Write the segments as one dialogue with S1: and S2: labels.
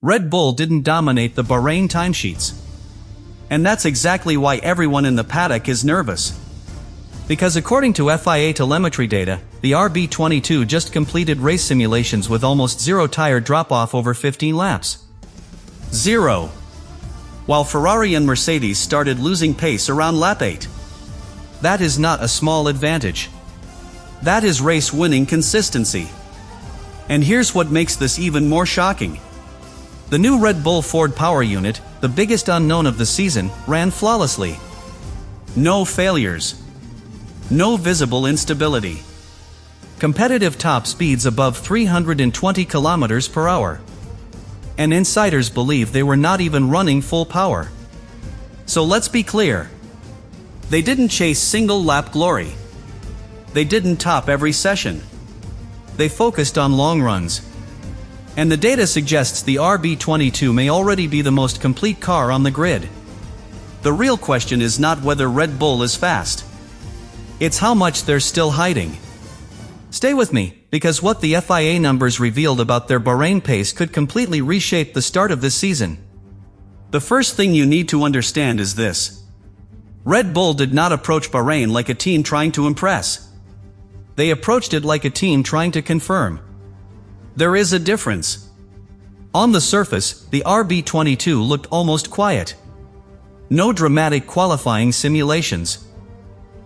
S1: Red Bull didn't dominate the Bahrain timesheets. And that's exactly why everyone in the paddock is nervous. Because according to FIA telemetry data, the RB22 just completed race simulations with almost zero tire drop-off over 15 laps. Zero. While Ferrari and Mercedes started losing pace around lap 8. That is not a small advantage. That is race-winning consistency. And here's what makes this even more shocking. The new Red Bull Ford power unit, the biggest unknown of the season, ran flawlessly. No failures. No visible instability. Competitive top speeds above 320 kilometers per hour. And insiders believe they were not even running full power. So let's be clear. They didn't chase single-lap glory. They didn't top every session. They focused on long runs. And the data suggests the RB22 may already be the most complete car on the grid. The real question is not whether Red Bull is fast. It's how much they're still hiding. Stay with me, because what the FIA numbers revealed about their Bahrain pace could completely reshape the start of this season. The first thing you need to understand is this. Red Bull did not approach Bahrain like a team trying to impress. They approached it like a team trying to confirm. There is a difference. On the surface, the RB22 looked almost quiet. No dramatic qualifying simulations.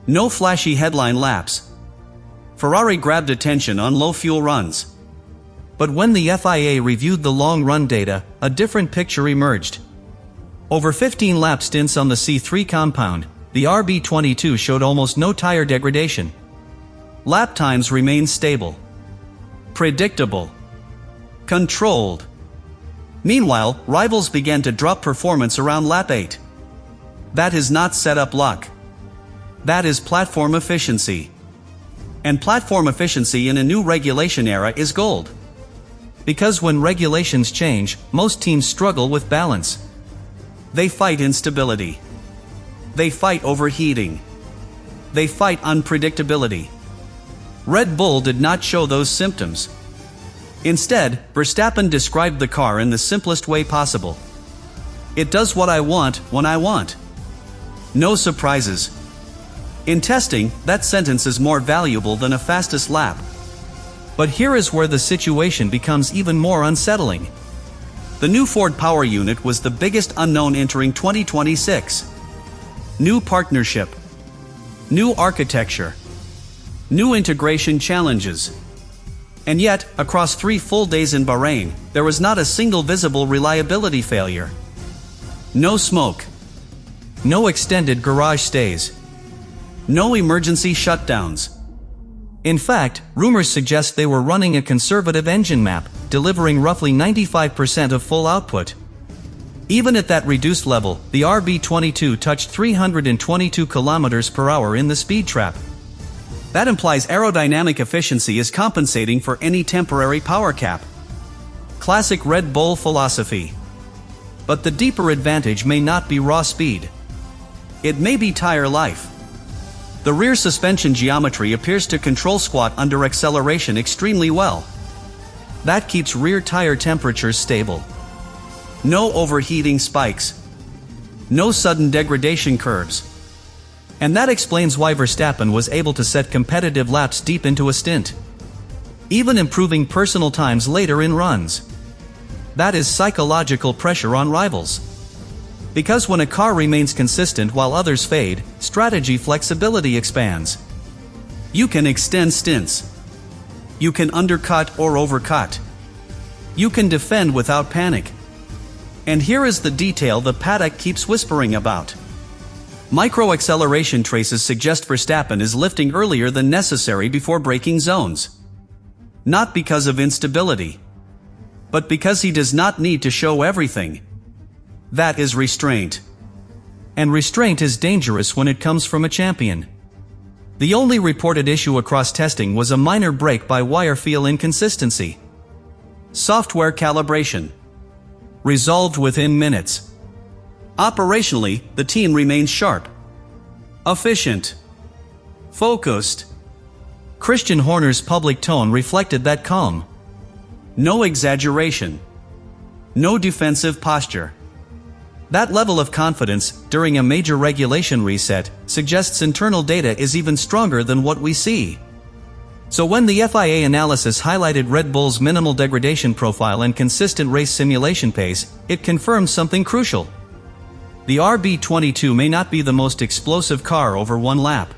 S1: No flashy headline laps. Ferrari grabbed attention on low-fuel runs. But when the FIA reviewed the long-run data, a different picture emerged. Over 15-lap stints on the C3 compound, the RB22 showed almost no tire degradation. Lap times remained stable. Predictable. Controlled. Meanwhile, rivals began to drop performance around lap 8. That is not set-up luck. That is platform efficiency. And platform efficiency in a new regulation era is gold. Because when regulations change, most teams struggle with balance. They fight instability. They fight overheating. They fight unpredictability. Red Bull did not show those symptoms. Instead, Verstappen described the car in the simplest way possible. It does what I want, when I want. No surprises. In testing, that sentence is more valuable than a fastest lap. But here is where the situation becomes even more unsettling. The new Ford power unit was the biggest unknown entering 2026. New partnership. New architecture. New integration challenges. And yet, across 3 full days in Bahrain, there was not a single visible reliability failure. No smoke. No extended garage stays. No emergency shutdowns. In fact, rumors suggest they were running a conservative engine map, delivering roughly 95% of full output. Even at that reduced level, the RB22 touched 322 km per hour in the speed trap. That implies aerodynamic efficiency is compensating for any temporary power cap. Classic Red Bull philosophy. But the deeper advantage may not be raw speed. It may be tire life. The rear suspension geometry appears to control squat under acceleration extremely well. That keeps rear tire temperatures stable. No overheating spikes. No sudden degradation curves. And that explains why Verstappen was able to set competitive laps deep into a stint, even improving personal times later in runs. That is psychological pressure on rivals. Because when a car remains consistent while others fade, strategy flexibility expands. You can extend stints. You can undercut or overcut. You can defend without panic. And here is the detail the paddock keeps whispering about. Micro-acceleration traces suggest Verstappen is lifting earlier than necessary before braking zones. Not because of instability, but because he does not need to show everything. That is restraint. And restraint is dangerous when it comes from a champion. The only reported issue across testing was a minor brake-by-wire feel inconsistency. Software calibration. Resolved within minutes. Operationally, the team remains sharp, efficient, focused. Christian Horner's public tone reflected that calm. No exaggeration. No defensive posture. That level of confidence, during a major regulation reset, suggests internal data is even stronger than what we see. So when the FIA analysis highlighted Red Bull's minimal degradation profile and consistent race simulation pace, it confirms something crucial. The RB22 may not be the most explosive car over one lap,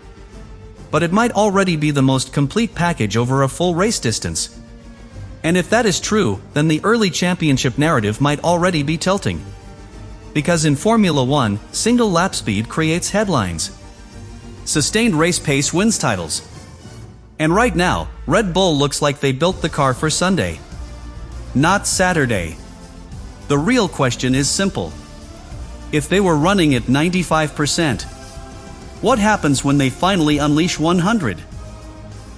S1: but it might already be the most complete package over a full race distance. And if that is true, then the early championship narrative might already be tilting. Because in Formula One, single lap speed creates headlines. Sustained race pace wins titles. And right now, Red Bull looks like they built the car for Sunday, not Saturday. The real question is simple. If they were running at 95%, what happens when they finally unleash 100?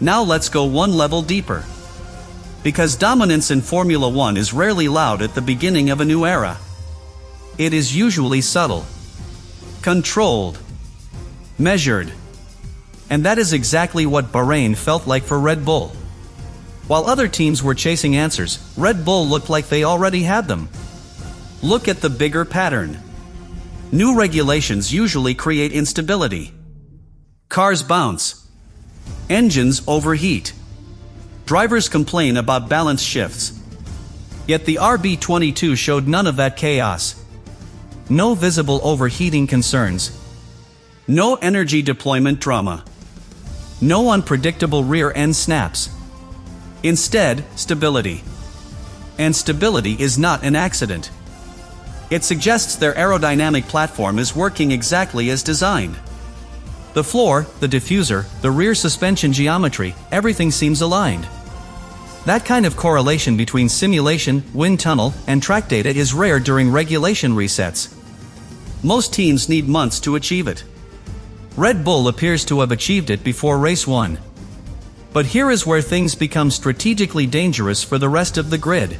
S1: Now let's go one level deeper. Because dominance in Formula One is rarely loud at the beginning of a new era. It is usually subtle, controlled, measured. And that is exactly what Bahrain felt like for Red Bull. While other teams were chasing answers, Red Bull looked like they already had them. Look at the bigger pattern. New regulations usually create instability. Cars bounce. Engines overheat. Drivers complain about balance shifts. Yet the RB22 showed none of that chaos. No visible overheating concerns. No energy deployment drama. No unpredictable rear end snaps. Instead, stability. And stability is not an accident. It suggests their aerodynamic platform is working exactly as designed. The floor, the diffuser, the rear suspension geometry, everything seems aligned. That kind of correlation between simulation, wind tunnel, and track data is rare during regulation resets. Most teams need months to achieve it. Red Bull appears to have achieved it before race 1. But here is where things become strategically dangerous for the rest of the grid.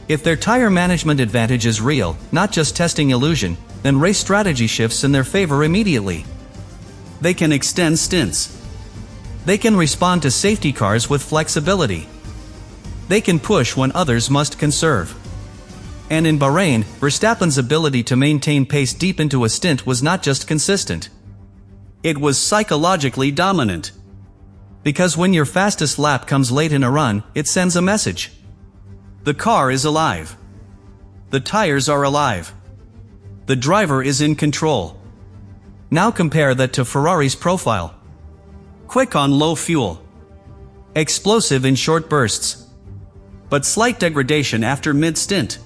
S1: If their tire management advantage is real, not just testing illusion, then race strategy shifts in their favor immediately. They can extend stints. They can respond to safety cars with flexibility. They can push when others must conserve. And in Bahrain, Verstappen's ability to maintain pace deep into a stint was not just consistent. It was psychologically dominant. Because when your fastest lap comes late in a run, it sends a message. The car is alive. The tires are alive. The driver is in control. Now compare that to Ferrari's profile. Quick on low fuel. Explosive in short bursts. But slight degradation after mid-stint.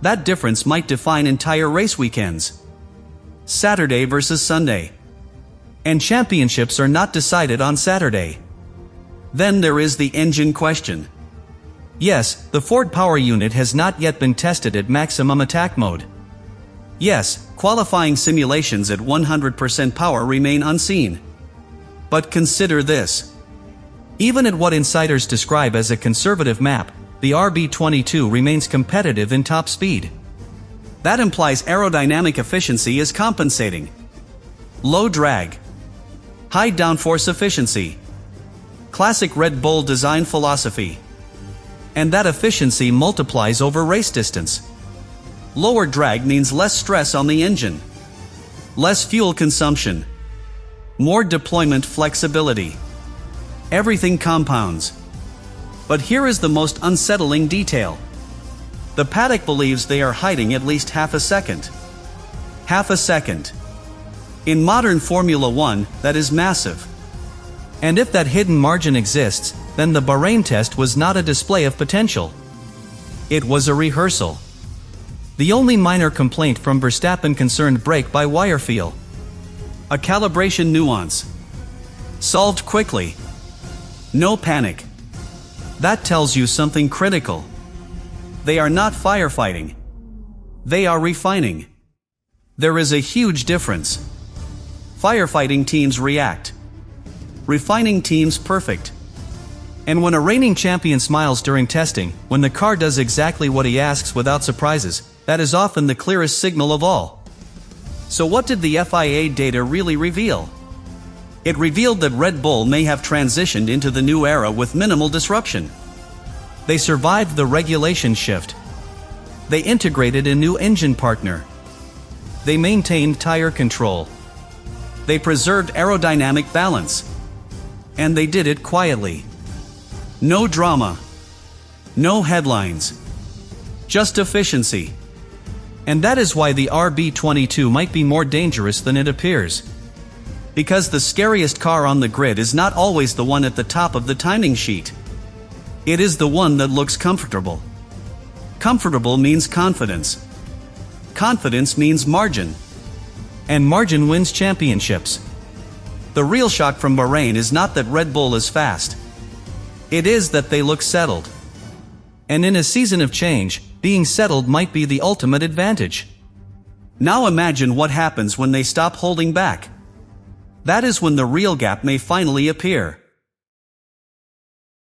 S1: That difference might define entire race weekends. Saturday versus Sunday. And championships are not decided on Saturday. Then there is the engine question. Yes, the Ford power unit has not yet been tested at maximum attack mode. Yes, qualifying simulations at 100% power remain unseen. But consider this. Even at what insiders describe as a conservative map, the RB22 remains competitive in top speed. That implies aerodynamic efficiency is compensating. Low drag. High downforce efficiency. Classic Red Bull design philosophy. And that efficiency multiplies over race distance. Lower drag means less stress on the engine. Less fuel consumption. More deployment flexibility. Everything compounds. But here is the most unsettling detail. The paddock believes they are hiding at least half a second. Half a second. In modern Formula One, that is massive. And if that hidden margin exists, then the Bahrain test was not a display of potential. It was a rehearsal. The only minor complaint from Verstappen concerned brake-by-wire feel. A calibration nuance. Solved quickly. No panic. That tells you something critical. They are not firefighting. They are refining. There is a huge difference. Firefighting teams react. Refining teams perfect. And when a reigning champion smiles during testing, when the car does exactly what he asks without surprises, that is often the clearest signal of all. So what did the FIA data really reveal? It revealed that Red Bull may have transitioned into the new era with minimal disruption. They survived the regulation shift. They integrated a new engine partner. They maintained tire control. They preserved aerodynamic balance. And they did it quietly. No drama. No headlines. Just efficiency. And that is why the RB22 might be more dangerous than it appears. Because the scariest car on the grid is not always the one at the top of the timing sheet. It is the one that looks comfortable. Comfortable means confidence. Confidence means margin. And margin wins championships. The real shock from Bahrain is not that Red Bull is fast. It is that they look settled. And in a season of change, being settled might be the ultimate advantage. Now imagine what happens when they stop holding back. That is when the real gap may finally appear.